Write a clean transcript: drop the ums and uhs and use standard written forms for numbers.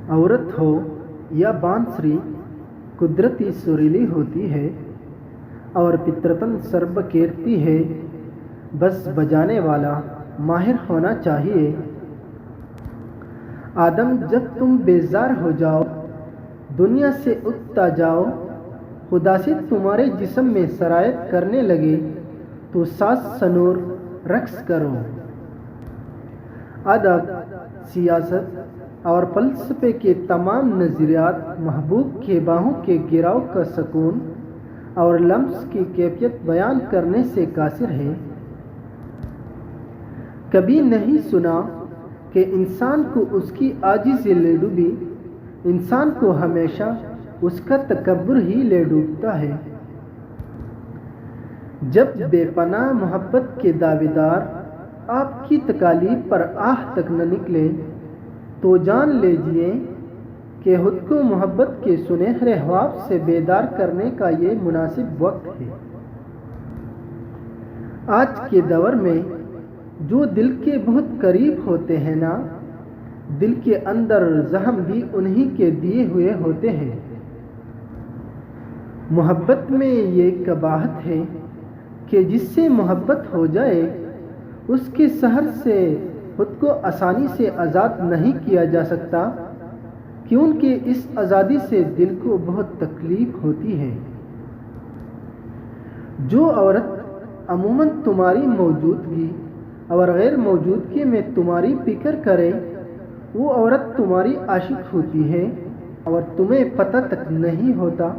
عورت ہو یا بانسری قدرتی سریلی ہوتی ہے اور فطرتاً سر بکھیرتی ہے، بس بجانے والا ماہر ہونا چاہیے۔ آدم جب تم بیزار ہو جاؤ، دنیا سے اٹھتا جاؤ، خدا سے تمہارے جسم میں سرایت کرنے لگے تو ساز سنور رقص کرو۔ ادب، سیاست اور فلسفے کے تمام نظریات محبوب کے باہوں کے گراؤ کا سکون اور لمس کی کیفیت بیان کرنے سے قاصر ہے۔ کبھی نہیں سنا کہ انسان کو اس کی عاجزی لے ڈوبی، انسان کو ہمیشہ اس کا تکبر ہی لے ڈوبتا ہے۔ جب بے پناہ محبت کے دعوے دار آپ کی تکالیف پر آہ تک نہ نکلے تو جان لیجیے کہ خود کو محبت کے سنہرے خواب سے بیدار کرنے کا یہ مناسب وقت ہے۔ آج کے دور میں جو دل کے بہت قریب ہوتے ہیں نا، دل کے اندر زخم بھی انہی کے دیے ہوئے ہوتے ہیں۔ محبت میں یہ قباحت ہے کہ جس سے محبت ہو جائے اس کے سحر سے خود کو آسانی سے آزاد نہیں کیا جا سکتا، کیونکہ اس آزادی سے دل کو بہت تکلیف ہوتی ہے۔ جو عورت عموماً تمہاری موجودگی اور غیر موجودگی میں تمہاری فکر کرے، وہ عورت تمہاری عاشق ہوتی ہے اور تمہیں پتہ تک نہیں ہوتا۔